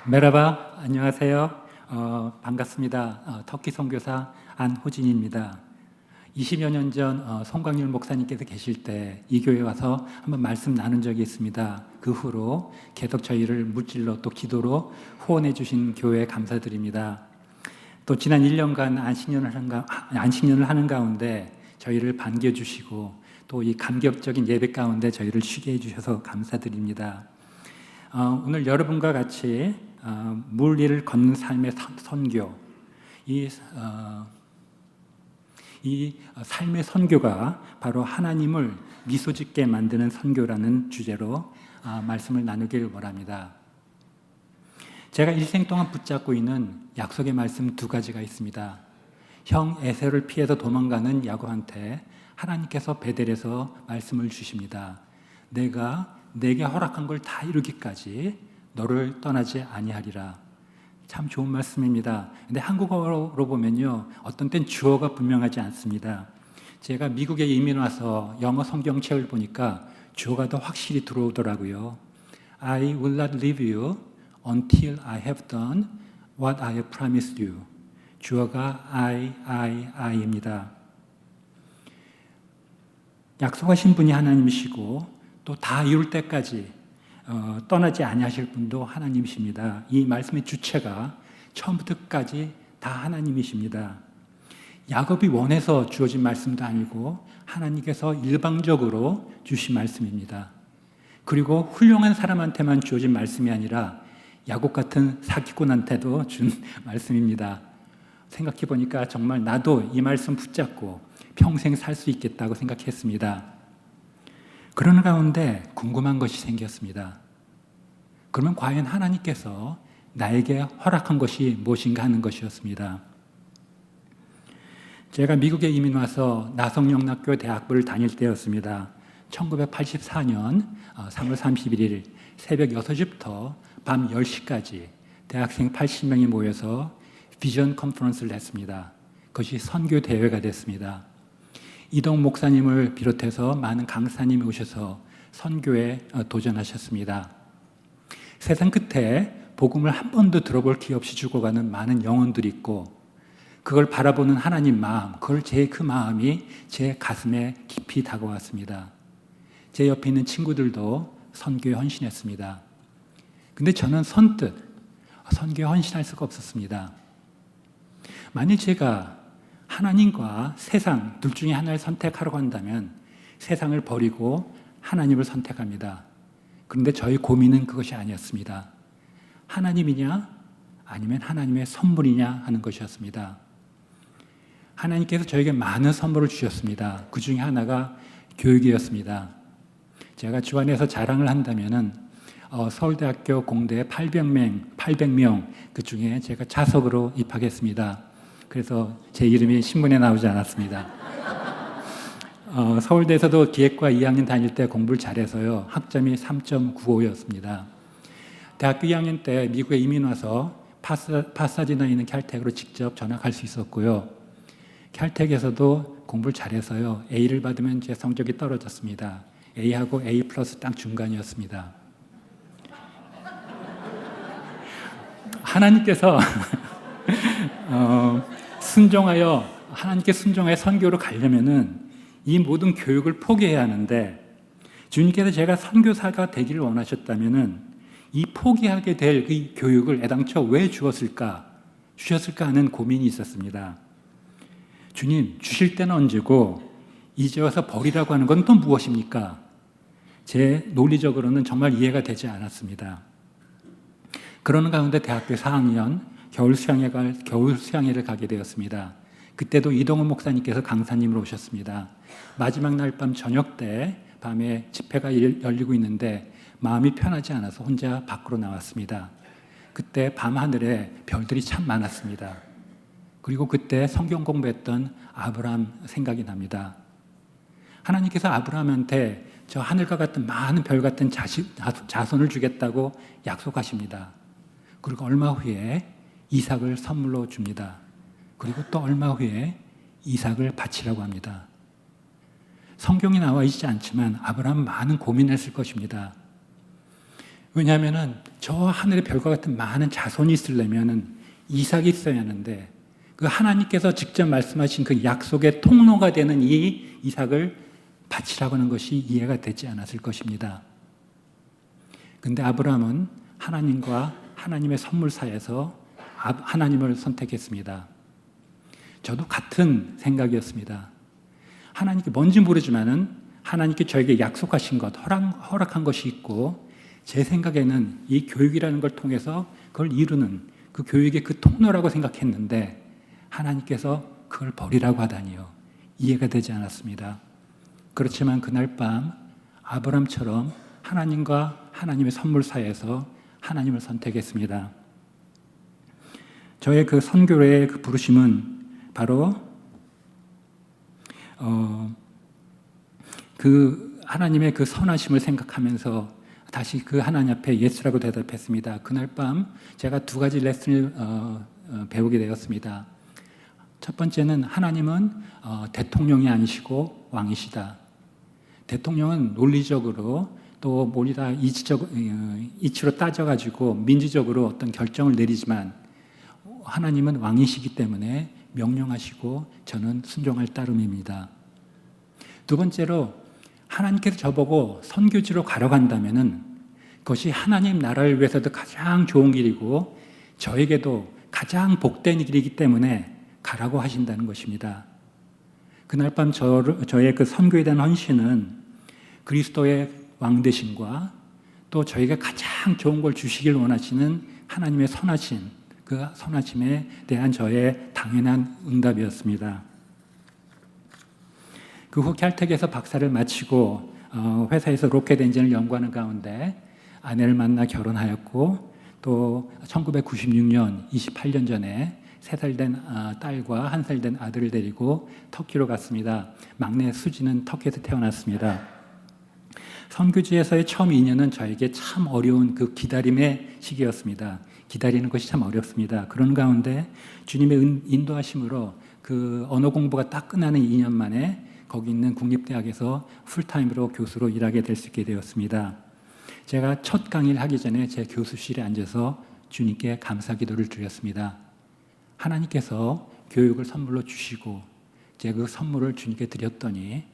메라바, 안녕하세요. 반갑습니다. 터키 선교사 안호진입니다. 20여 년 전 송광률 목사님께서 계실 때 이 교회에 와서 한번 말씀 나눈 적이 있습니다. 그 후로 계속 저희를 물질로 또 기도로 후원해 주신 교회에 감사드립니다. 또 지난 1년간 안식년을 하는 가운데 저희를 반겨주시고 또 이 감격적인 예배 가운데 저희를 쉬게 해주셔서 감사드립니다. 오늘 여러분과 같이 물리를 걷는 삶의 선교, 이 삶의 선교가 바로 하나님을 미소 짓게 만드는 선교라는 주제로 말씀을 나누길 원합니다. 제가 일생 동안 붙잡고 있는 약속의 말씀 두 가지가 있습니다. 형 에서를 피해서 도망가는 야곱한테 하나님께서 베델에서 말씀을 주십니다. 내가 내게 허락한 걸 다 이루기까지 너를 떠나지 아니하리라. 참 좋은 말씀입니다. 근데 한국어로 보면요, 어떤 땐 주어가 분명하지 않습니다. 제가 미국에 이민 와서 영어 성경책을 보니까 주어가 더 확실히 들어오더라고요. I will not leave you until I have done what I have promised you. 주어가 I입니다. 약속하신 분이 하나님이시고 또 다 이룰 때까지 떠나지 아니하실 분도 하나님이십니다. 이 말씀의 주체가 처음부터 끝까지 다 하나님이십니다. 야곱이 원해서 주어진 말씀도 아니고 하나님께서 일방적으로 주신 말씀입니다. 그리고 훌륭한 사람한테만 주어진 말씀이 아니라 야곱 같은 사기꾼한테도 준 말씀입니다. 생각해 보니까 정말 나도 이 말씀 붙잡고 평생 살 수 있겠다고 생각했습니다. 그런 가운데 궁금한 것이 생겼습니다. 그러면 과연 하나님께서 나에게 허락한 것이 무엇인가 하는 것이었습니다. 제가 미국에 이민 와서 나성영락교 대학부를 다닐 때였습니다. 1984년 3월 31일 새벽 6시부터 밤 10시까지 대학생 80명이 모여서 비전 컨퍼런스를 했습니다. 그것이 선교 대회가 됐습니다. 이동 목사님을 비롯해서 많은 강사님이 오셔서 선교에 도전하셨습니다. 세상 끝에 복음을 한 번도 들어볼 기회 없이 죽어가는 많은 영혼들이 있고 그걸 바라보는 하나님 마음, 그 마음이 제 가슴에 깊이 다가왔습니다. 제 옆에 있는 친구들도 선교에 헌신했습니다. 근데 저는 선뜻 선교에 헌신할 수가 없었습니다. 만일 제가 하나님과 세상 둘 중에 하나를 선택하라고 한다면 세상을 버리고 하나님을 선택합니다. 그런데 저희 고민은 그것이 아니었습니다. 하나님이냐 아니면 하나님의 선물이냐 하는 것이었습니다. 하나님께서 저에게 많은 선물을 주셨습니다. 그 중에 하나가 교육이었습니다. 제가 주안에서 자랑을 한다면 서울대학교 공대 800명 그 중에 제가 자석으로 입학했습니다. 그래서 제 이름이 신문에 나오지 않았습니다. 서울대에서도 기획과 2학년 다닐 때 공부를 잘해서요. 학점이 3.95였습니다. 대학교 2학년 때 미국에 이민 와서 파사디나에 있는 캘텍으로 직접 전학할 수 있었고요. 캘텍에서도 공부를 잘해서요. A를 받으면 제 성적이 떨어졌습니다. A하고 A 플러스 딱 중간이었습니다. 하나님께서 하나님께 순종하여 선교로 가려면은 이 모든 교육을 포기해야 하는데 주님께서 제가 선교사가 되기를 원하셨다면은 이 포기하게 될 이 교육을 애당초 왜 주셨을까 하는 고민이 있었습니다. 주님, 주실 때는 언제고 이제 와서 버리라고 하는 건 또 무엇입니까? 제 논리적으로는 정말 이해가 되지 않았습니다. 그러는 가운데 대학교 4학년 겨울 수양회를 가게 되었습니다. 그때도 이동훈 목사님께서 강사님으로 오셨습니다. 마지막 날 밤 저녁 때 밤에 집회가 열리고 있는데 마음이 편하지 않아서 혼자 밖으로 나왔습니다. 그때 밤하늘에 별들이 참 많았습니다. 그리고 그때 성경 공부했던 아브라함 생각이 납니다. 하나님께서 아브라함한테 저 하늘과 같은 많은 별 같은 자손을 주겠다고 약속하십니다. 그리고 얼마 후에 이삭을 선물로 줍니다. 그리고 또 얼마 후에 이삭을 바치라고 합니다. 성경에 나와 있지 않지만 아브라함은 많은 고민을 했을 것입니다. 왜냐하면 저 하늘의 별과 같은 많은 자손이 있으려면 이삭이 있어야 하는데 그 하나님께서 직접 말씀하신 그 약속의 통로가 되는 이 이삭을 바치라고 하는 것이 이해가 되지 않았을 것입니다. 근데 아브라함은 하나님과 하나님의 선물 사이에서 하나님을 선택했습니다. 저도 같은 생각이었습니다. 하나님께 뭔지 모르지만은 하나님께 저에게 약속하신 것, 허락한 것이 있고 제 생각에는 이 교육이라는 걸 통해서 그걸 이루는 그 교육의 그 통로라고 생각했는데 하나님께서 그걸 버리라고 하다니요. 이해가 되지 않았습니다. 그렇지만 그날 밤 아브람처럼 하나님과 하나님의 선물 사이에서 하나님을 선택했습니다. 저의 그 선교의 그 부르심은 바로 그 하나님의 그 선하심을 생각하면서 다시 그 하나님 앞에 예수라고 대답했습니다. 그날 밤 제가 두 가지 레슨을 배우게 되었습니다. 첫 번째는 하나님은 대통령이 아니시고 왕이시다. 대통령은 논리적으로 또 몰이다 이치로 따져가지고 민주적으로 어떤 결정을 내리지만 하나님은 왕이시기 때문에 명령하시고 저는 순종할 따름입니다. 두 번째로 하나님께서 저보고 선교지로 가려고 한다면은 그것이 하나님 나라를 위해서도 가장 좋은 길이고 저에게도 가장 복된 길이기 때문에 가라고 하신다는 것입니다. 그날 밤 저의 그 선교에 대한 헌신은 그리스도의 왕되심과 또 저희가 가장 좋은 걸 주시길 원하시는 하나님의 선하심, 그 선하심에 대한 저의 당연한 응답이었습니다. 그 후 caltech에서 박사를 마치고 회사에서 로켓 엔진을 연구하는 가운데 아내를 만나 결혼하였고 또 1996년 28년 전에 3살 된 딸과 1살 된 아들을 데리고 터키로 갔습니다. 막내 수지는 터키에서 태어났습니다. 선교지에서의 처음 2년은 저에게 참 어려운 그 기다림의 시기였습니다. 기다리는 것이 참 어렵습니다. 그런 가운데 주님의 인도하심으로 그 언어 공부가 딱 끝나는 2년 만에 거기 있는 국립대학에서 풀타임으로 교수로 일하게 될 수 있게 되었습니다. 제가 첫 강의를 하기 전에 제 교수실에 앉아서 주님께 감사 기도를 드렸습니다. 하나님께서 교육을 선물로 주시고 제가 그 선물을 주님께 드렸더니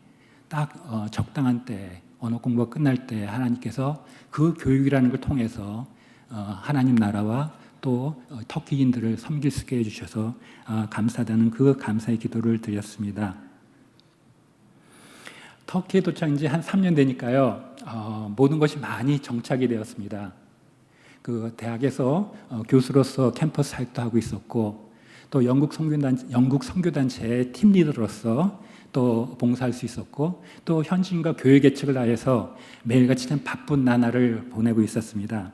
딱 적당한 때 언어 공부가 끝날 때 하나님께서 그 교육이라는 걸 통해서 하나님 나라와 또 터키인들을 섬길 수 있게 해주셔서 감사하다는 그 감사의 기도를 드렸습니다. 터키에 도착한 지 한 3년 되니까요, 모든 것이 많이 정착이 되었습니다. 그 대학에서 교수로서 캠퍼스 활동도 하고 있었고, 또 영국 선교단체의 팀 리더로서 또 봉사할 수 있었고, 또 현지인과 교회 개척을 하여서 매일같이 참 바쁜 나날을 보내고 있었습니다.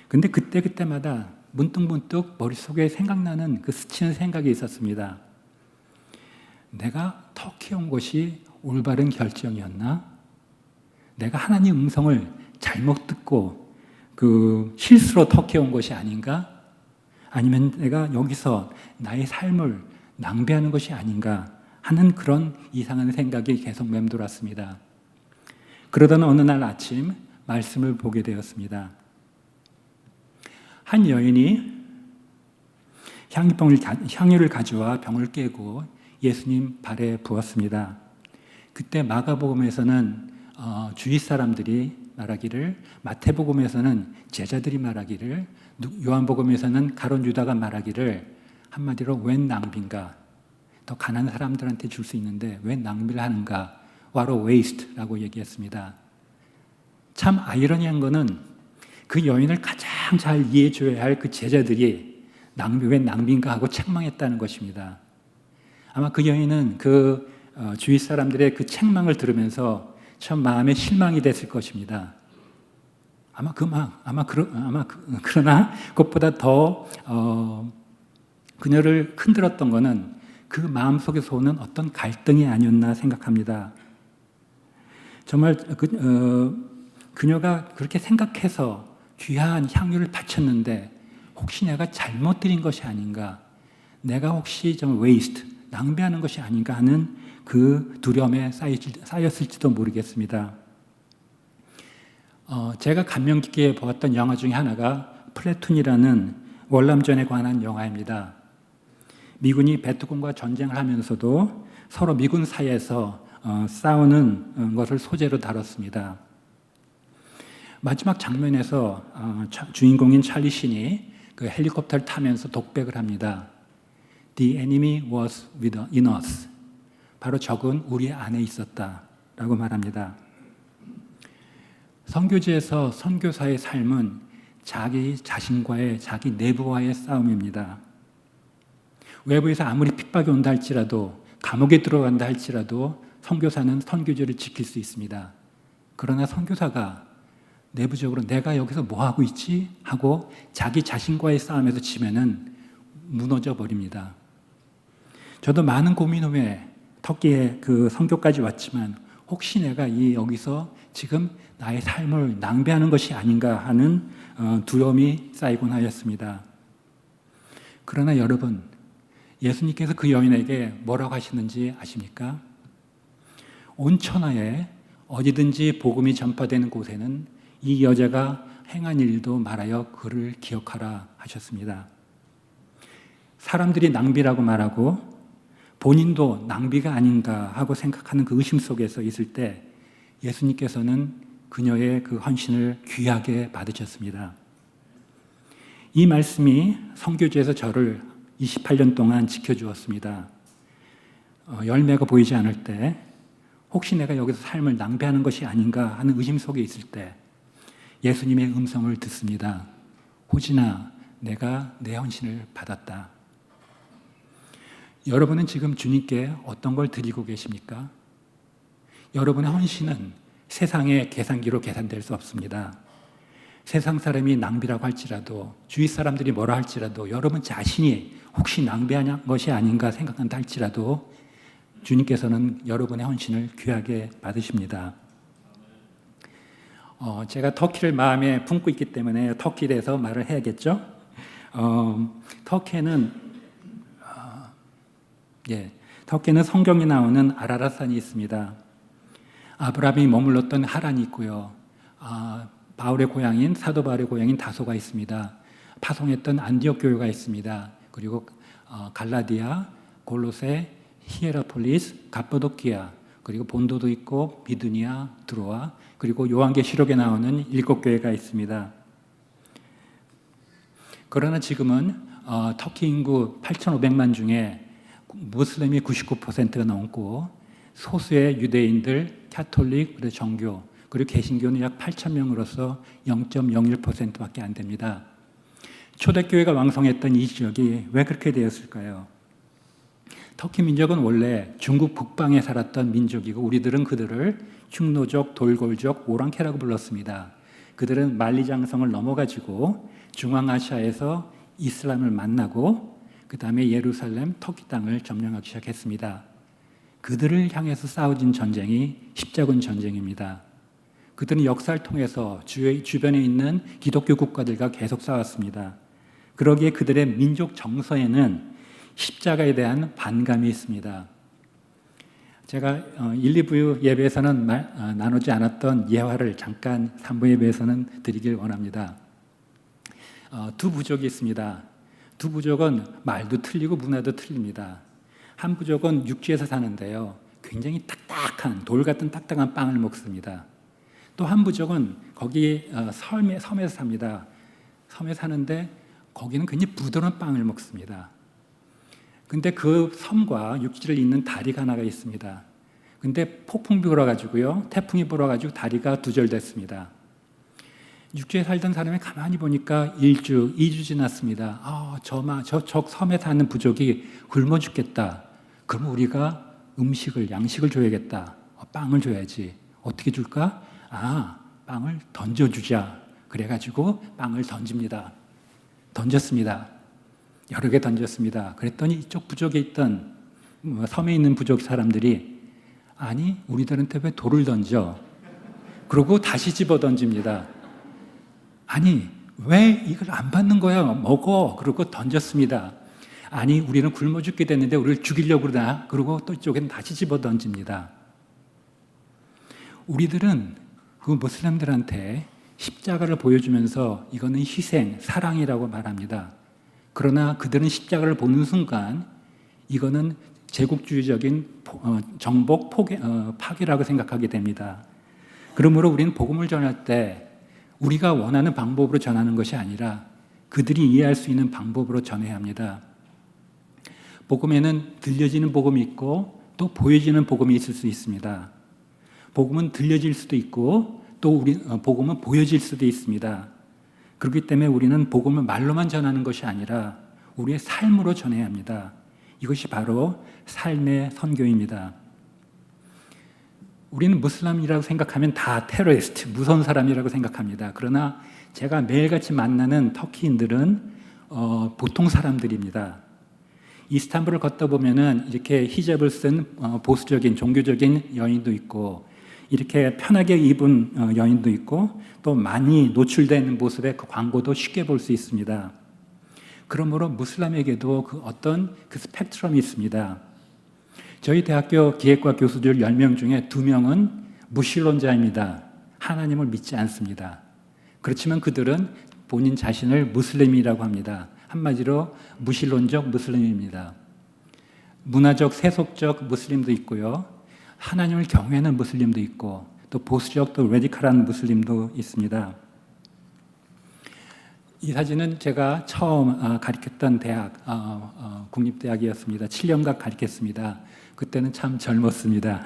근데 그때마다 문득문득 머릿속에 생각나는 그 스치는 생각이 있었습니다. 내가 터키에 온 것이 올바른 결정이었나? 내가 하나님 음성을 잘못 듣고 그 실수로 터키에 온 것이 아닌가? 아니면 내가 여기서 나의 삶을 낭비하는 것이 아닌가 하는 그런 이상한 생각이 계속 맴돌았습니다. 그러던 어느 날 아침 말씀을 보게 되었습니다. 한 여인이 향유를 가져와 병을 깨고 예수님 발에 부었습니다. 그때 마가복음에서는 주위 사람들이 말하기를, 마태복음에서는 제자들이 말하기를, 요한복음에서는 가룟 유다가 말하기를 한마디로 웬 낭비인가, 더 가난한 사람들한테 줄 수 있는데 웬 낭비를 하는가, what a waste라고 얘기했습니다. 참 아이러니한 거는 그 여인을 가장 잘 이해해줘야 할 그 제자들이 웬 낭비인가 하고 책망했다는 것입니다. 아마 그 여인은 그 주위 사람들의 그 책망을 들으면서 참 마음에 실망이 됐을 것입니다. 그러나 그것보다 더 그녀를 흔들었던 것은 그 마음 속에서 오는 어떤 갈등이 아니었나 생각합니다. 정말 그녀가 그렇게 생각해서 귀한 향유를 바쳤는데 혹시 내가 잘못 드린 것이 아닌가, 내가 혹시 좀 웨이스트, 낭비하는 것이 아닌가 하는 그 두려움에 쌓였을지도 모르겠습니다. 제가 감명 깊게 보았던 영화 중에 하나가 플래툰이라는 월남전에 관한 영화입니다. 미군이 베트콩과 전쟁을 하면서도 서로 미군 사이에서 싸우는 것을 소재로 다뤘습니다. 마지막 장면에서 주인공인 찰리 신이 그 헬리콥터를 타면서 독백을 합니다. The enemy was in us. 바로 적은 우리 안에 있었다라고 말합니다. 선교지에서 선교사의 삶은 자기 자신과의 자기 내부와의 싸움입니다. 외부에서 아무리 핍박이 온다 할지라도 감옥에 들어간다 할지라도 선교사는 선교지를 지킬 수 있습니다. 그러나 선교사가 내부적으로 내가 여기서 뭐 하고 있지? 하고 자기 자신과의 싸움에서 지면은 무너져 버립니다. 저도 많은 고민 후에 터키에 그 선교까지 왔지만 혹시 내가 여기서 지금 나의 삶을 낭비하는 것이 아닌가 하는 두려움이 쌓이곤 하였습니다. 그러나 여러분, 예수님께서 그 여인에게 뭐라고 하시는지 아십니까? 온 천하에 어디든지 복음이 전파되는 곳에는 이 여자가 행한 일도 말하여 그를 기억하라 하셨습니다. 사람들이 낭비라고 말하고 본인도 낭비가 아닌가 하고 생각하는 그 의심 속에서 있을 때 예수님께서는 그녀의 그 헌신을 귀하게 받으셨습니다. 이 말씀이 선교지에서 저를 28년 동안 지켜주었습니다. 열매가 보이지 않을 때 혹시 내가 여기서 삶을 낭비하는 것이 아닌가 하는 의심 속에 있을 때 예수님의 음성을 듣습니다. 호진아, 내가 내 헌신을 받았다. 여러분은 지금 주님께 어떤 걸 드리고 계십니까? 여러분의 헌신은 세상의 계산기로 계산될 수 없습니다. 세상 사람이 낭비라고 할지라도 주위 사람들이 뭐라 할지라도 여러분 자신이 혹시 낭비한 것이 아닌가 생각한다 할지라도 주님께서는 여러분의 헌신을 귀하게 받으십니다. 제가 터키를 마음에 품고 있기 때문에 터키에 대해서 말을 해야겠죠. 터키는 성경에 나오는 아라랏산이 있습니다. 아브라함이 머물렀던 하란이 있고요. 바울의 고향인 사도 바울의 고향인 다소가 있습니다. 파송했던 안디옥 교회가 있습니다. 그리고 갈라디아, 골로새, 히에라폴리스, 갑보도키아, 그리고 본도도 있고 비두니아, 드로아, 그리고 요한계시록에 나오는 7교회가 있습니다. 그러나 지금은 터키 인구 8,500만 중에 무슬림이 99%가 넘고 소수의 유대인들, 카톨릭, 그리고 정교, 그리고 개신교는 약 8,000명으로서 0.01%밖에 안 됩니다. 초대교회가 왕성했던 이 지역이 왜 그렇게 되었을까요? 터키 민족은 원래 중국 북방에 살았던 민족이고 우리들은 그들을 흉노족, 돌골족, 오랑캐라고 불렀습니다. 그들은 만리장성을 넘어가지고 중앙아시아에서 이슬람을 만나고 그 다음에 예루살렘, 터키 땅을 점령하기 시작했습니다. 그들을 향해서 싸워진 전쟁이 십자군 전쟁입니다. 그들은 역사를 통해서 주변에 있는 기독교 국가들과 계속 싸웠습니다. 그러기에 그들의 민족 정서에는 십자가에 대한 반감이 있습니다. 제가 1, 2부 예배에서는 나누지 않았던 예화를 잠깐 3부 예배에서는 드리길 원합니다. 두 부족이 있습니다. 두 부족은 말도 틀리고 문화도 틀립니다. 한 부족은 육지에서 사는데요. 굉장히 딱딱한 돌 같은 딱딱한 빵을 먹습니다. 또 한 부족은 거기 섬에서 삽니다. 섬에 사는데 거기는 굉장히 부드러운 빵을 먹습니다. 근데 그 섬과 육지를 잇는 다리가 하나가 있습니다. 근데 폭풍이 불어가지고요. 태풍이 불어가지고 다리가 두절됐습니다. 육지에 살던 사람이 가만히 보니까 1주, 2주 지났습니다. 저 섬에 사는 부족이 굶어 죽겠다. 그럼 우리가 양식을 줘야겠다. 빵을 줘야지. 어떻게 줄까? 빵을 던져주자. 그래가지고 빵을 던졌습니다. 여러 개 던졌습니다. 그랬더니 이쪽 부족에 있던 섬에 있는 부족 사람들이 아니 우리들한테 왜 돌을 던져? 그러고 다시 집어 던집니다. 아니 왜 이걸 안 받는 거야? 먹어. 그러고 던졌습니다. 아니 우리는 굶어 죽게 됐는데 우리를 죽이려고 그러나? 그러고 또 이쪽에는 다시 집어 던집니다. 우리들은 그 무슬림들한테 십자가를 보여주면서 이거는 희생, 사랑이라고 말합니다. 그러나 그들은 십자가를 보는 순간 이거는 제국주의적인 정복 파괴라고 생각하게 됩니다. 그러므로 우리는 복음을 전할 때 우리가 원하는 방법으로 전하는 것이 아니라 그들이 이해할 수 있는 방법으로 전해야 합니다. 복음에는 들려지는 복음이 있고 또 보여지는 복음이 있을 수 있습니다. 복음은 들려질 수도 있고 또 복음은 보여질 수도 있습니다. 그렇기 때문에 우리는 복음을 말로만 전하는 것이 아니라 우리의 삶으로 전해야 합니다. 이것이 바로 삶의 선교입니다. 우리는 무슬림이라고 생각하면 다 테러리스트, 무서운 사람이라고 생각합니다. 그러나 제가 매일같이 만나는 터키인들은 보통 사람들입니다. 이스탄불을 걷다 보면은 이렇게 히잡을 쓴 보수적인 종교적인 여인도 있고 이렇게 편하게 입은 여인도 있고 또 많이 노출된 모습의 그 광고도 쉽게 볼 수 있습니다. 그러므로 무슬림에게도 어떤 스펙트럼이 있습니다. 저희 대학교 기획과 교수들 10명 중에 2명은 무신론자입니다. 하나님을 믿지 않습니다. 그렇지만 그들은 본인 자신을 무슬림이라고 합니다. 한마디로 무신론적 무슬림입니다. 문화적 세속적 무슬림도 있고요. 하나님을 경외하는 무슬림도 있고 또 보수적 또 레디컬한 무슬림도 있습니다. 이 사진은 제가 처음 가르쳤던 대학, 국립대학이었습니다. 7년간 가르쳤습니다. 그때는 참 젊었습니다.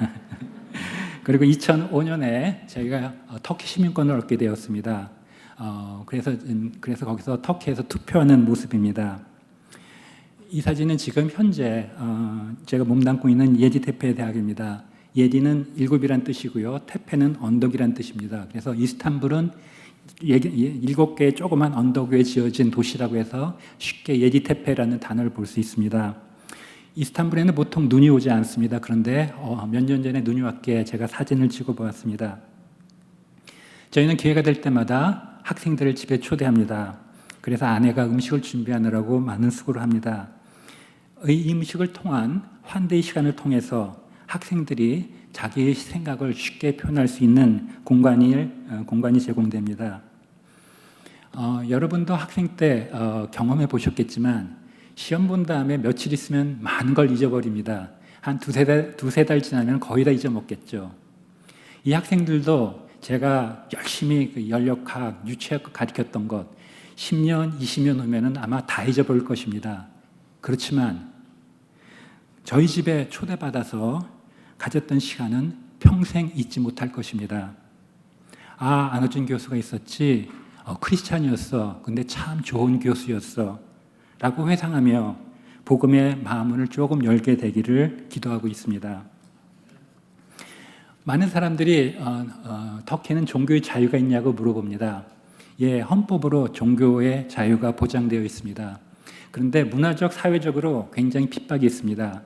그리고 2005년에 저희가 터키 시민권을 얻게 되었습니다. 그래서 거기서 터키에서 투표하는 모습입니다. 이 사진은 지금 현재 제가 몸담고 있는 예디테페 대학입니다. 예디는 일곱이란 뜻이고요. 테페는 언덕이란 뜻입니다. 그래서 이스탄불은 7개의 조그만 언덕 위에 지어진 도시라고 해서 쉽게 예디테페라는 단어를 볼 수 있습니다. 이스탄불에는 보통 눈이 오지 않습니다. 그런데 몇 년 전에 눈이 왔기에 제가 사진을 찍어보았습니다. 저희는 기회가 될 때마다 학생들을 집에 초대합니다. 그래서 아내가 음식을 준비하느라고 많은 수고를 합니다. 이 음식을 통한 환대의 시간을 통해서 학생들이 자기의 생각을 쉽게 표현할 수 있는 공간이 제공됩니다. 여러분도 학생 때 경험해 보셨겠지만 시험 본 다음에 며칠 있으면 많은 걸 잊어버립니다. 한 두세 달 지나면 거의 다 잊어먹겠죠. 이 학생들도 제가 열심히 연력학, 유치학 가르쳤던 것 10년, 20년 후면은 아마 다 잊어버릴 것입니다. 그렇지만 저희 집에 초대받아서 가졌던 시간은 평생 잊지 못할 것입니다. 안호준 교수가 있었지, 크리스찬이었어. 근데 참 좋은 교수였어. 라고 회상하며 복음의 마음문을 조금 열게 되기를 기도하고 있습니다. 많은 사람들이 터키는 종교의 자유가 있냐고 물어봅니다. 예, 헌법으로 종교의 자유가 보장되어 있습니다. 그런데 문화적, 사회적으로 굉장히 핍박이 있습니다.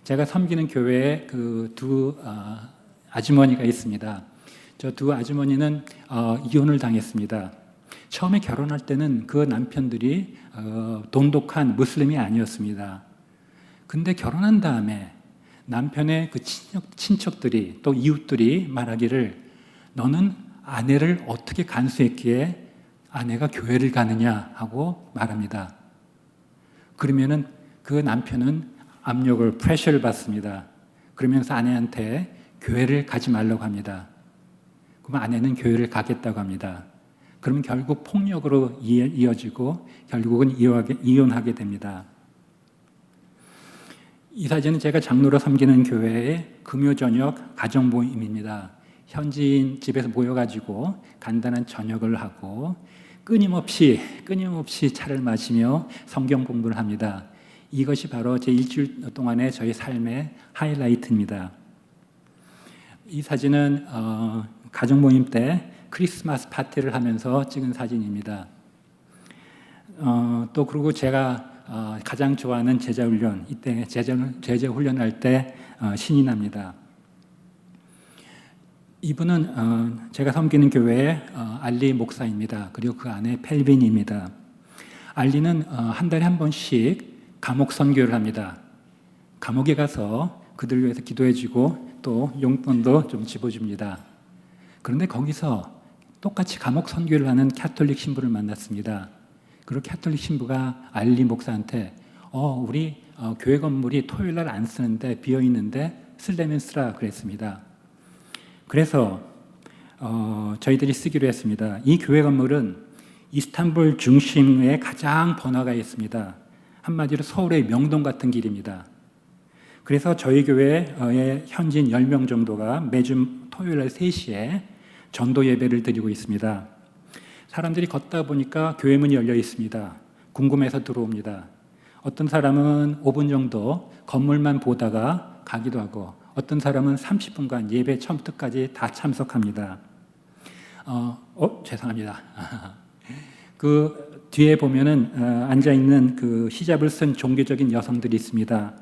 제가 섬기는 교회에 두 아주머니가 있습니다. 저 두 아주머니는 이혼을 당했습니다. 처음에 결혼할 때는 그 남편들이 돈독한 무슬림이 아니었습니다. 근데 결혼한 다음에 남편의 그 친척들이 또 이웃들이 말하기를 너는 아내를 어떻게 간수했기에 아내가 교회를 가느냐 하고 말합니다. 그러면은 그 남편은 압력을, 프레셔를 받습니다. 그러면서 아내한테 교회를 가지 말라고 합니다. 그럼 아내는 교회를 가겠다고 합니다. 그러면 결국 폭력으로 이어지고 결국은 이혼하게 됩니다. 이 사진은 제가 장로로 섬기는 교회의 금요 저녁 가정 모임입니다. 현지인 집에서 모여가지고 간단한 저녁을 하고 끊임없이 차를 마시며 성경 공부를 합니다. 이것이 바로 제 일주일 동안의 저희 삶의 하이라이트입니다. 이 사진은 가정 모임 때 크리스마스 파티를 하면서 찍은 사진입니다. 또 그리고 제가 가장 좋아하는 제자훈련, 이때 제자훈련할 때 신이 납니다. 이분은 제가 섬기는 교회의 알리 목사입니다. 그리고 그 안에 펠빈입니다. 알리는 한 달에 한 번씩 감옥 선교를 합니다. 감옥에 가서 그들 위해서 기도해주고 또 용돈도 좀 집어줍니다. 그런데 거기서 똑같이 감옥 선교를 하는 캐톨릭 신부를 만났습니다. 그리고 캐톨릭 신부가 알리 목사한테 우리 교회 건물이 토요일 날 안 쓰는데 비어 있는데 쓰려면 쓰라 그랬습니다. 그래서 저희들이 쓰기로 했습니다. 이 교회 건물은 이스탄불 중심에 가장 번화가에 있습니다. 한마디로 서울의 명동 같은 길입니다. 그래서 저희 교회의 현지인 10명 정도가 매주 토요일 날 3시에 전도 예배를 드리고 있습니다. 사람들이 걷다 보니까 교회 문이 열려 있습니다. 궁금해서 들어옵니다. 어떤 사람은 5분 정도 건물만 보다가 가기도 하고 어떤 사람은 30분간 예배 처음부터까지 다 참석합니다. 죄송합니다. 그 뒤에 보면은 앉아있는 그 히잡을 쓴 종교적인 여성들이 있습니다.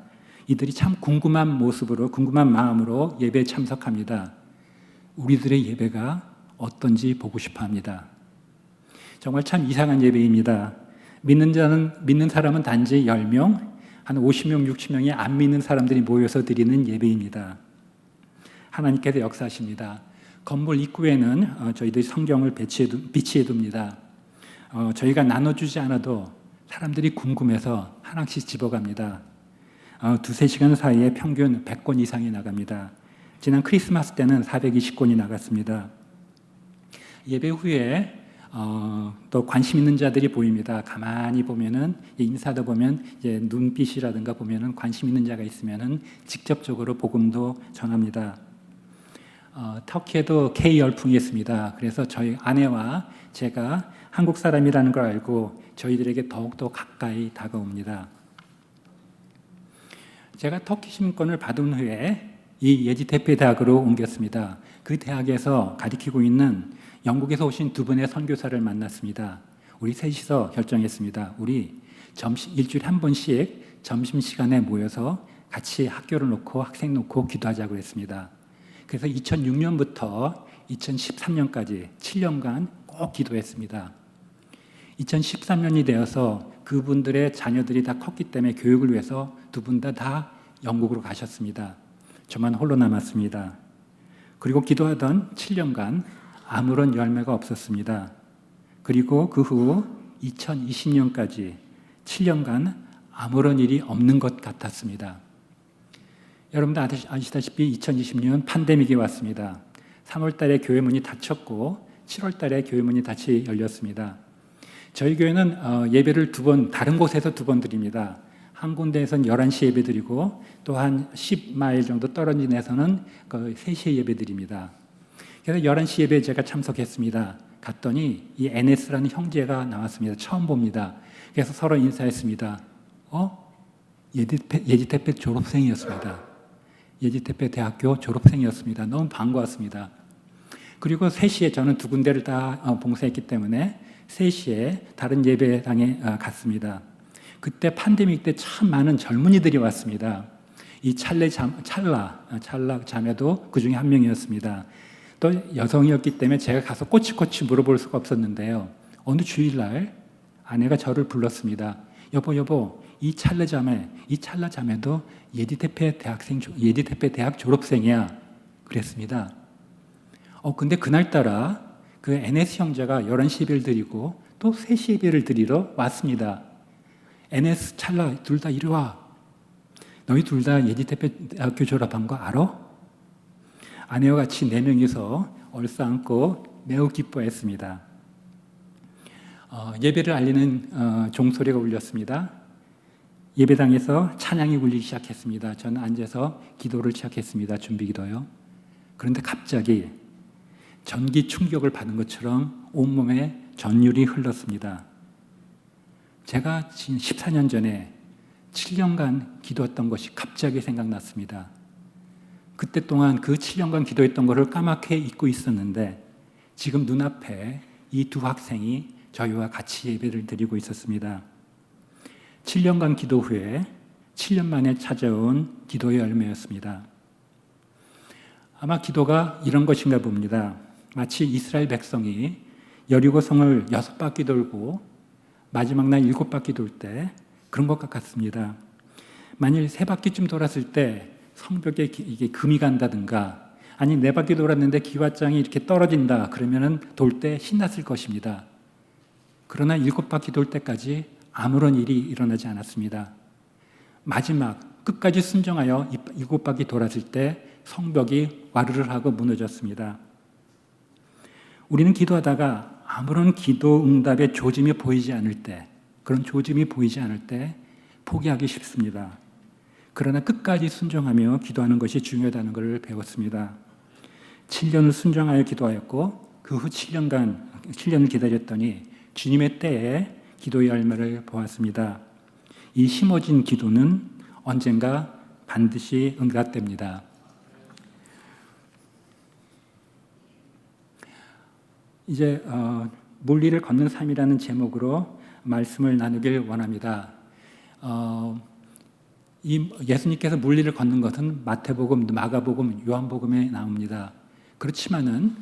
이들이 참 궁금한 모습으로, 궁금한 마음으로 예배에 참석합니다. 우리들의 예배가 어떤지 보고 싶어 합니다. 정말 참 이상한 예배입니다. 믿는 사람은 단지 10명, 한 50명, 60명의 안 믿는 사람들이 모여서 드리는 예배입니다. 하나님께서 역사하십니다. 건물 입구에는 저희들이 성경을 비치해 둡니다. 저희가 나눠주지 않아도 사람들이 궁금해서 하나씩 집어갑니다. 2-3시간 사이에 평균 100권 이상이 나갑니다. 지난 크리스마스 때는 420권이 나갔습니다. 예배 후에 또 관심 있는 자들이 보입니다. 가만히 보면은 인사도 보면 이제 눈빛이라든가 보면은 관심 있는 자가 있으면은 직접적으로 복음도 전합니다. 터키에도 K 열풍이 있습니다. 그래서 저희 아내와 제가 한국 사람이라는 걸 알고 저희들에게 더욱더 가까이 다가옵니다. 제가 터키 시민권을 받은 후에 이 예지테페 대학으로 옮겼습니다. 그 대학에서 가르치고 있는 영국에서 오신 2분의 선교사를 만났습니다. 우리 셋이서 결정했습니다. 우리 일주일에 한 번씩 점심시간에 모여서 같이 학교를 놓고 학생 놓고 기도하자고 했습니다. 그래서 2006년부터 2013년까지 7년간 꼭 기도했습니다. 2013년이 되어서 그분들의 자녀들이 다 컸기 때문에 교육을 위해서 2분 다 영국으로 가셨습니다. 저만 홀로 남았습니다. 그리고 기도하던 7년간 아무런 열매가 없었습니다. 그리고 그 후 2020년까지 7년간 아무런 일이 없는 것 같았습니다. 여러분들 아시다시피 2020년 팬데믹이 왔습니다. 3월 달에 교회 문이 닫혔고 7월 달에 교회 문이 다시 열렸습니다. 저희 교회는 예배를 2번, 다른 곳에서 2번 드립니다. 한 군데에서는 11시 예배 드리고 또 한 10마일 정도 떨어진 데서는 3시에 예배 드립니다. 그래서 11시 예배에 제가 참석했습니다. 갔더니 이 NS라는 형제가 나왔습니다. 처음 봅니다. 그래서 서로 인사했습니다. 예지테페 졸업생이었습니다. 예지테페 대학교 졸업생이었습니다. 너무 반가웠습니다. 그리고 3시에 저는 2군데를 다 봉사했기 때문에 3시에 다른 예배당에 갔습니다. 그때 팬데믹 때 참 많은 젊은이들이 왔습니다. 이 찰라 자매도 그 중에 한 명이었습니다. 또 여성이었기 때문에 제가 가서 꼬치꼬치 물어볼 수가 없었는데요. 어느 주일날 아내가 저를 불렀습니다. 여보, 이 찰라 자매도 예지테페 대학 졸업생이야. 그랬습니다. 근데 그날따라 그 NS 형제가 11시 예배를 드리고 또 3시 예배를 드리러 왔습니다. NS 찰나 둘 다 이리 와. 너희 둘 다 예지테페 대학교 졸업한 거 알아? 아내와 같이 4명이서 얼싸안고 매우 기뻐했습니다. 예배를 알리는 종소리가 울렸습니다. 예배당에서 찬양이 울리기 시작했습니다. 저는 앉아서 기도를 시작했습니다. 준비기도요. 그런데 갑자기 전기 충격을 받은 것처럼 온몸에 전율이 흘렀습니다. 제가 지금 14년 전에 7년간 기도했던 것이 갑자기 생각났습니다. 그때 동안 그 7년간 기도했던 것을 까맣게 잊고 있었는데 지금 눈앞에 이 2 학생이 저희와 같이 예배를 드리고 있었습니다. 7년간 기도 후에 7년 만에 찾아온 기도의 열매였습니다. 아마 기도가 이런 것인가 봅니다. 마치 이스라엘 백성이 여리고 성을 6바퀴 돌고 마지막 날 7바퀴 돌 때 그런 것 같습니다. 만일 3바퀴쯤 돌았을 때 성벽에 이게 금이 간다든가 아니 4바퀴 돌았는데 기왓장이 이렇게 떨어진다 그러면은 돌 때 신났을 것입니다. 그러나 7바퀴 돌 때까지 아무런 일이 일어나지 않았습니다. 마지막 끝까지 순종하여 7바퀴 돌았을 때 성벽이 와르르 하고 무너졌습니다. 우리는 기도하다가 아무런 기도 응답의 조짐이 보이지 않을 때, 그런 조짐이 보이지 않을 때 포기하기 쉽습니다. 그러나 끝까지 순종하며 기도하는 것이 중요하다는 것을 배웠습니다. 7년을 순종하여 기도하였고 그 후 7년을 기다렸더니 주님의 때에 기도의 열매를 보았습니다. 이 심어진 기도는 언젠가 반드시 응답됩니다. 이제 물리를 걷는 삶이라는 제목으로 말씀을 나누길 원합니다. 이 예수님께서 물리를 걷는 것은 마태복음, 마가복음, 요한복음에 나옵니다. 그렇지만은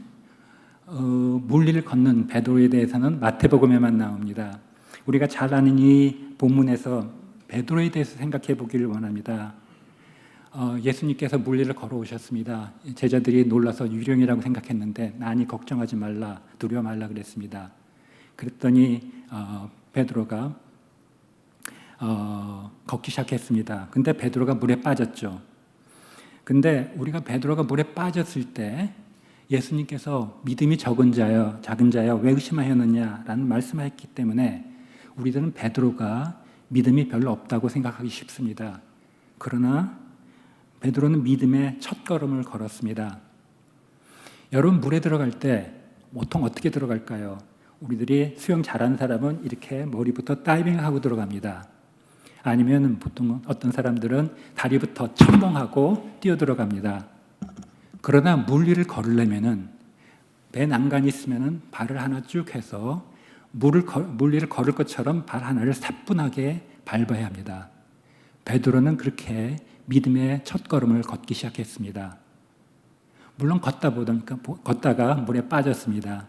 물리를 걷는 베드로에 대해서는 마태복음에만 나옵니다. 우리가 잘 아는 이 본문에서 베드로에 대해서 생각해 보기를 원합니다. 예수님께서 물리를 걸어오셨습니다. 제자들이 놀라서 유령이라고 생각했는데 아니 걱정하지 말라, 두려워 말라 그랬습니다. 그랬더니 베드로가 걷기 시작했습니다. 근데 베드로가 물에 빠졌죠. 근데 우리가 베드로가 물에 빠졌을 때 예수님께서 믿음이 작은 자여 왜 의심하였느냐라는 말씀하셨기 때문에 우리들은 베드로가 믿음이 별로 없다고 생각하기 쉽습니다. 그러나 베드로는 믿음의 첫걸음을 걸었습니다. 여러분 물에 들어갈 때 보통 어떻게 들어갈까요? 우리들이 수영 잘하는 사람은 이렇게 머리부터 다이빙하고 들어갑니다. 아니면 보통 어떤 사람들은 다리부터 첨벙하고 뛰어 들어갑니다. 그러나 물 위를 걸으려면은 배 난간이 있으면은 발을 하나 쭉 해서 물 위를 걸을 것처럼 발 하나를 사뿐하게 밟아야 합니다. 베드로는 그렇게 믿음의 첫걸음을 걷기 시작했습니다. 물론 걷다가 물에 빠졌습니다.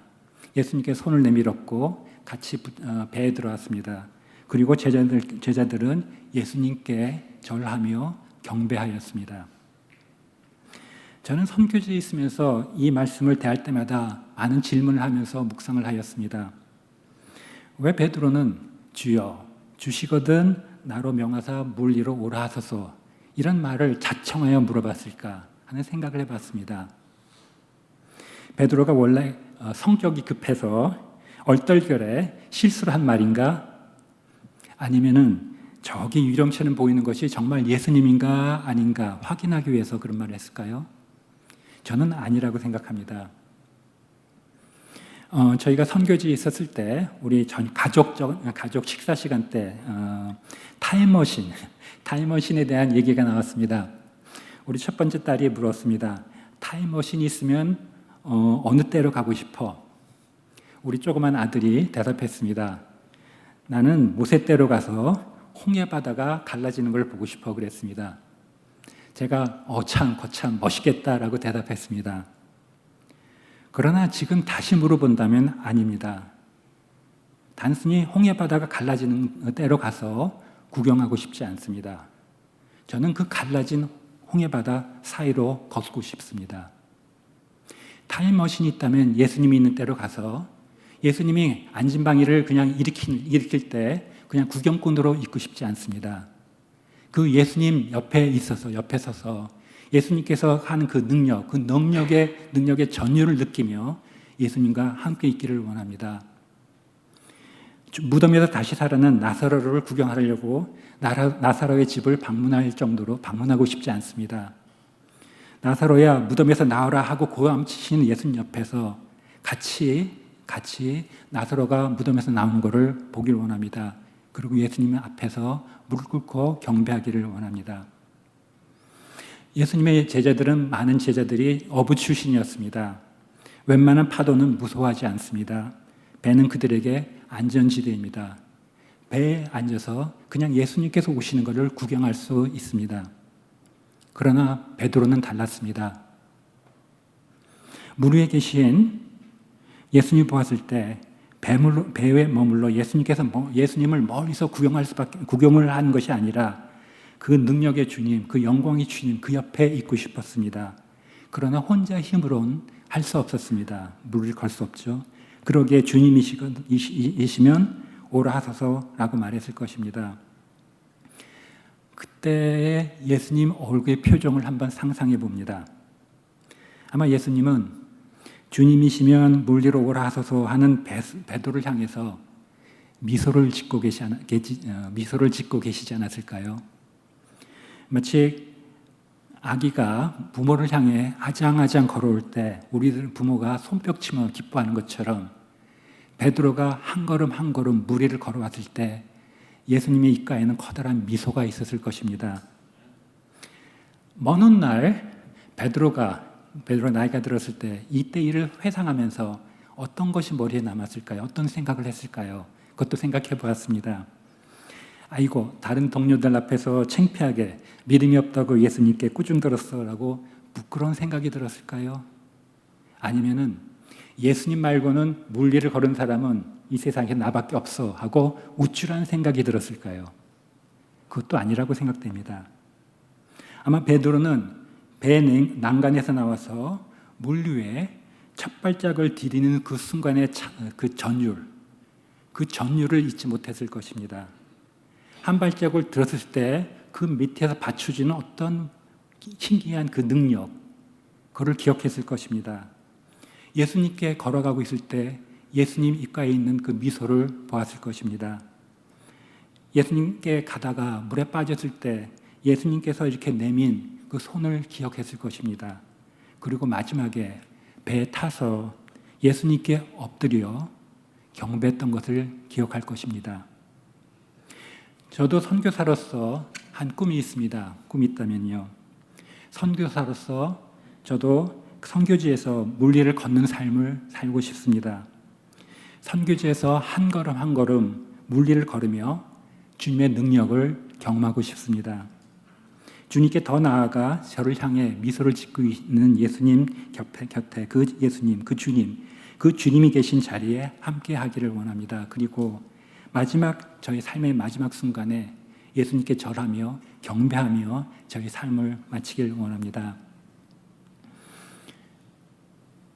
예수님께 손을 내밀었고 같이 배에 들어왔습니다. 그리고 제자들은 예수님께 절하며 경배하였습니다. 저는 선교지에 있으면서 이 말씀을 대할 때마다 많은 질문을 하면서 묵상을 하였습니다. 왜 베드로는 주여 주시거든 나로 명하사 물 위로 오라 하소서 이런 말을 자청하여 물어봤을까 하는 생각을 해봤습니다. 베드로가 원래 성격이 급해서 얼떨결에 실수를 한 말인가? 아니면은 저기 유령처럼 보이는 것이 정말 예수님인가 아닌가 확인하기 위해서 그런 말을 했을까요? 저는 아니라고 생각합니다. 저희가 선교지에 있었을 때 우리 가족 식사 시간 때 타임머신에 대한 얘기가 나왔습니다. 우리 첫 번째 딸이 물었습니다. 타임머신이 있으면 어느 때로 가고 싶어? 우리 조그만 아들이 대답했습니다. 나는 모세 때로 가서 홍해 바다가 갈라지는 걸 보고 싶어 그랬습니다. 제가 거참 멋있겠다라고 대답했습니다. 그러나 지금 다시 물어본다면 아닙니다. 단순히 홍해 바다가 갈라지는 때로 가서 구경하고 싶지 않습니다. 저는 그 갈라진 홍해 바다 사이로 걷고 싶습니다. 타임머신이 있다면 예수님이 있는 때로 가서 예수님이 안진방위를 그냥 일으킬 때 그냥 구경꾼으로 있고 싶지 않습니다. 그 예수님 옆에 서서 예수님께서 하는 그 능력의 전율을 느끼며 예수님과 함께 있기를 원합니다. 무덤에서 다시 살아난 나사로를 구경하려고 나사로의 집을 방문하고 싶지 않습니다. 나사로야 무덤에서 나오라 하고 고함치시는 예수님 옆에서 같이 나사로가 무덤에서 나오는 것을 보길 원합니다. 그리고 예수님 앞에서 무릎 꿇고 경배하기를 원합니다. 예수님의 많은 제자들이 어부 출신이었습니다. 웬만한 파도는 무서워하지 않습니다. 배는 그들에게 안전지대입니다. 배에 앉아서 그냥 예수님께서 오시는 것을 구경할 수 있습니다. 그러나 베드로는 달랐습니다. 물 위에 계신 예수님 보았을 때 배에 머물러 예수님을 멀리서 구경을 한 것이 아니라 그 능력의 주님, 그 영광의 주님 그 옆에 있고 싶었습니다. 그러나 혼자 힘으로는 할 수 없었습니다. 물을 걸 수 없죠. 그러기에 주님이시면 오라 하소서라고 말했을 것입니다. 그때의 예수님 얼굴의 표정을 한번 상상해 봅니다. 아마 예수님은 주님이시면 물 위로 오라 하소서 하는 베드로를 향해서 미소를 짓고 계시지 않았을까요? 마치 아기가 부모를 향해 아장아장 걸어올 때 우리들 부모가 손뼉치며 기뻐하는 것처럼 베드로가 한 걸음 한 걸음 물 위를 걸어왔을 때 예수님의 입가에는 커다란 미소가 있었을 것입니다. 먼 훗날 베드로가 나이가 들었을 때 이때 일을 회상하면서 어떤 것이 머리에 남았을까요? 어떤 생각을 했을까요? 그것도 생각해 보았습니다. 아이고, 다른 동료들 앞에서 창피하게 믿음이 없다고 예수님께 꾸중들었어라고 부끄러운 생각이 들었을까요? 아니면은 예수님 말고는 물 위를 걸은 사람은 이 세상에 나밖에 없어 하고 우쭐한 생각이 들었을까요? 그것도 아니라고 생각됩니다. 아마 베드로는 배 난간에서 나와서 물 위에 첫 발짝을 디디는 그 순간의 그 전율을 잊지 못했을 것입니다. 한 발짝을 들었을 때 그 밑에서 받쳐주는 어떤 신기한 그 능력, 그걸 기억했을 것입니다. 예수님께 걸어가고 있을 때 예수님 입가에 있는 그 미소를 보았을 것입니다. 예수님께 가다가 물에 빠졌을 때 예수님께서 이렇게 내민 그 손을 기억했을 것입니다. 그리고 마지막에 배에 타서 예수님께 엎드려 경배했던 것을 기억할 것입니다. 저도 선교사로서 한 꿈이 있습니다. 꿈이 있다면요. 선교사로서 저도 선교지에서 물 위를 걷는 삶을 살고 싶습니다. 선교지에서 한 걸음 한 걸음 물 위를 걸으며 주님의 능력을 경험하고 싶습니다. 주님께 더 나아가 저를 향해 미소를 짓고 있는 예수님 곁에 그 예수님, 그 주님이 계신 자리에 함께 하기를 원합니다. 그리고 저희 삶의 마지막 순간에 예수님께 절하며 경배하며 저희 삶을 마치길 원합니다.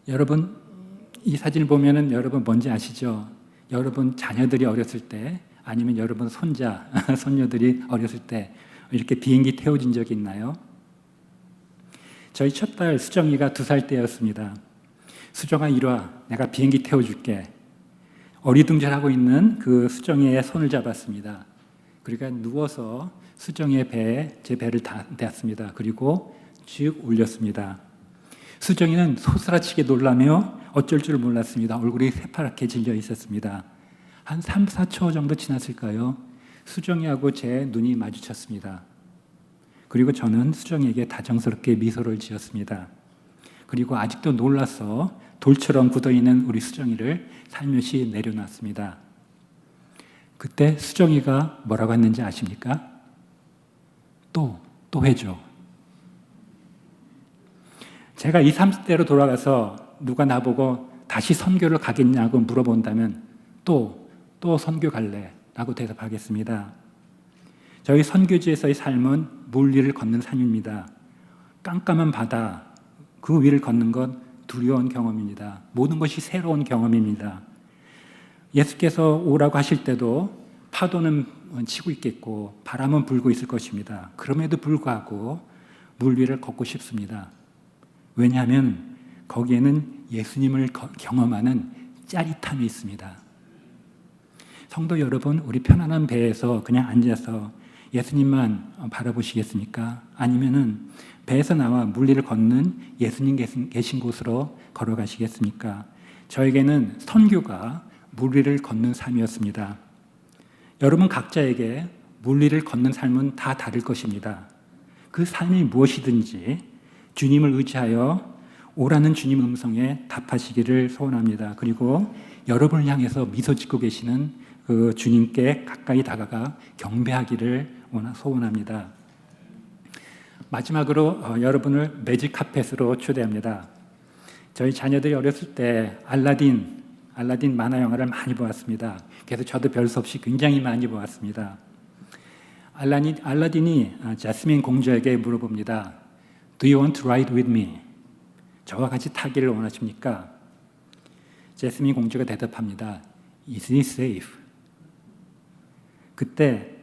여러분, 이 사진을 보면은 여러분 뭔지 아시죠? 여러분 자녀들이 어렸을 때 아니면 여러분 손녀들이 어렸을 때 이렇게 비행기 태워준 적이 있나요? 저희 첫 딸 수정이가 2살 때였습니다. 수정아, 이리 와. 내가 비행기 태워줄게. 어리둥절하고 있는 그 수정이의 손을 잡았습니다. 그러니까 누워서 수정이의 배에 제 배를 댔습니다. 그리고 쭉 올렸습니다. 수정이는 소스라치게 놀라며 어쩔 줄 몰랐습니다. 얼굴이 새파랗게 질려 있었습니다. 한 3, 4초 정도 지났을까요? 수정이하고 제 눈이 마주쳤습니다. 그리고 저는 수정이에게 다정스럽게 미소를 지었습니다. 그리고 아직도 놀라서 돌처럼 굳어있는 우리 수정이를 살며시 내려놨습니다. 그때 수정이가 뭐라고 했는지 아십니까? 또 해줘. 제가 20, 30대로 돌아가서 누가 나보고 다시 선교를 가겠냐고 물어본다면 또 선교 갈래? 라고 대답하겠습니다. 저희 선교지에서의 삶은 물 위를 걷는 삶입니다. 깜깜한 바다, 그 위를 걷는 건 두려운 경험입니다. 모든 것이 새로운 경험입니다. 예수께서 오라고 하실 때도 파도는 치고 있겠고 바람은 불고 있을 것입니다. 그럼에도 불구하고 물 위를 걷고 싶습니다. 왜냐하면 거기에는 예수님을 경험하는 짜릿함이 있습니다. 성도 여러분, 우리 편안한 배에서 그냥 앉아서 예수님만 바라보시겠습니까? 아니면은 배에서 나와 물 위를 걷는 예수님 계신 곳으로 걸어가시겠습니까? 저에게는 선교가 물 위를 걷는 삶이었습니다. 여러분 각자에게 물 위를 걷는 삶은 다 다를 것입니다. 그 삶이 무엇이든지 주님을 의지하여 오라는 주님 음성에 답하시기를 소원합니다. 그리고 여러분을 향해서 미소 짓고 계시는 그 주님께 가까이 다가가 경배하기를 소원합니다. 마지막으로 여러분을 매직 카펫으로 초대합니다. 저희 자녀들이 어렸을 때 알라딘 만화 영화를 많이 보았습니다. 그래서 저도 별 수 없이 굉장히 많이 보았습니다. 알라딘이 자스민 공주에게 물어봅니다. Do you want to ride with me? 저와 같이 타기를 원하십니까? 제스민 공주가 대답합니다. Is it safe? 그때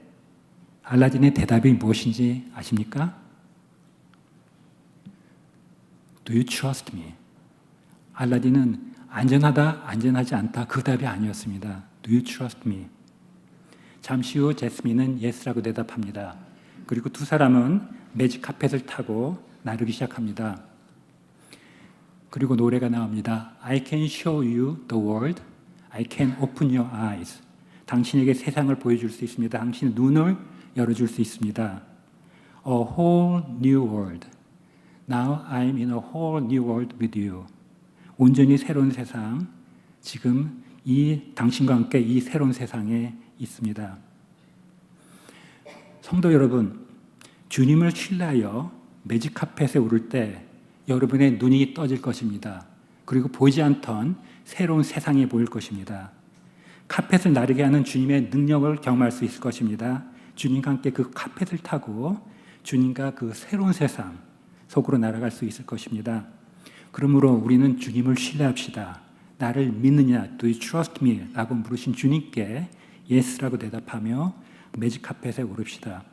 알라딘의 대답이 무엇인지 아십니까? Do you trust me? 알라딘은 안전하다, 안전하지 않다 그 답이 아니었습니다. Do you trust me? 잠시 후 제스민은 Yes라고 대답합니다. 그리고 두 사람은 매직 카펫을 타고 나르기 시작합니다. 그리고 노래가 나옵니다. I can show you the world. I can open your eyes. 당신에게 세상을 보여줄 수 있습니다. 당신의 눈을 열어줄 수 있습니다. A whole new world. Now I'm in a whole new world with you. 온전히 새로운 세상, 지금 당신과 함께 이 새로운 세상에 있습니다. 성도 여러분, 주님을 신뢰하여 매직 카펫에 오를 때 여러분의 눈이 떠질 것입니다. 그리고 보이지 않던 새로운 세상이 보일 것입니다. 카펫을 나르게 하는 주님의 능력을 경험할 수 있을 것입니다. 주님과 함께 그 카펫을 타고 주님과 그 새로운 세상 속으로 날아갈 수 있을 것입니다. 그러므로 우리는 주님을 신뢰합시다. 나를 믿느냐? Do you trust me? 라고 물으신 주님께 Yes라고 대답하며 매직 카펫에 오릅시다.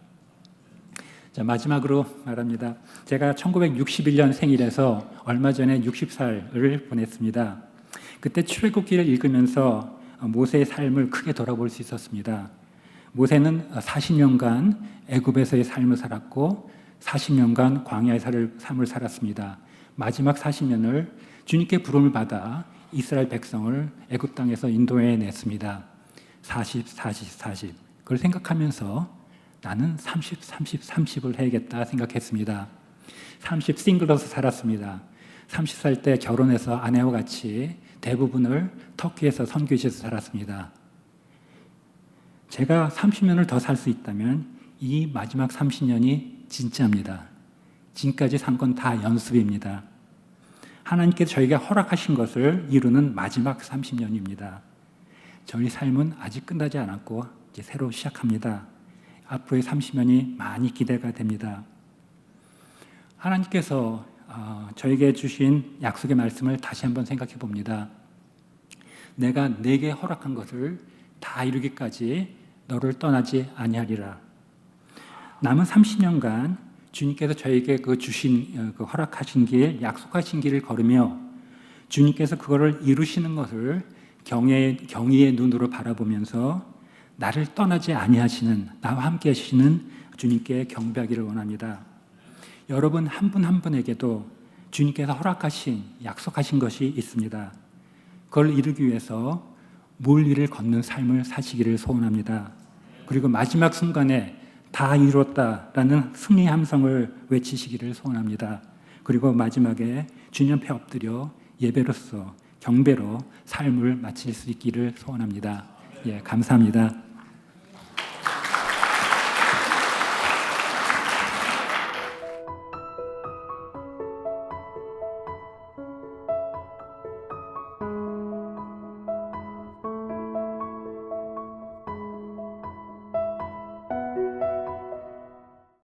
자, 마지막으로 말합니다. 제가 1961년 생일에서 얼마 전에 60살을 보냈습니다. 그때 출애굽기를 읽으면서 모세의 삶을 크게 돌아볼 수 있었습니다. 모세는 40년간 애굽에서의 삶을 살았고 40년간 광야의 삶을 살았습니다. 마지막 40년을 주님께 부름을 받아 이스라엘 백성을 애굽 땅에서 인도해냈습니다. 40, 40, 40. 그걸 생각하면서 나는 30, 30, 30을 해야겠다 생각했습니다. 30 싱글로서 살았습니다. 30살 때 결혼해서 아내와 같이 대부분을 터키에서 선교지에서 살았습니다. 제가 30년을 더 살 수 있다면 이 마지막 30년이 진짜입니다. 지금까지 산 건 다 연습입니다. 하나님께서 저에게 허락하신 것을 이루는 마지막 30년입니다. 저희 삶은 아직 끝나지 않았고 이제 새로 시작합니다. 앞으로의 30년이 많이 기대가 됩니다. 하나님께서 저에게 주신 약속의 말씀을 다시 한번 생각해 봅니다. 내가 내게 허락한 것을 다 이루기까지 너를 떠나지 아니하리라. 남은 30년간 주님께서 저에게 주신 허락하신 길, 약속하신 길을 걸으며 주님께서 그거를 이루시는 것을 경의의 눈으로 바라보면서 나를 떠나지 아니하시는, 나와 함께 하시는 주님께 경배하기를 원합니다. 여러분 한 분 한 분에게도 주님께서 허락하신, 약속하신 것이 있습니다. 그걸 이루기 위해서 물 위를 걷는 삶을 사시기를 소원합니다. 그리고 마지막 순간에 다 이루었다라는 승리의 함성을 외치시기를 소원합니다. 그리고 마지막에 주님 앞에 엎드려 예배로서 경배로 삶을 마칠 수 있기를 소원합니다. 예, 감사합니다.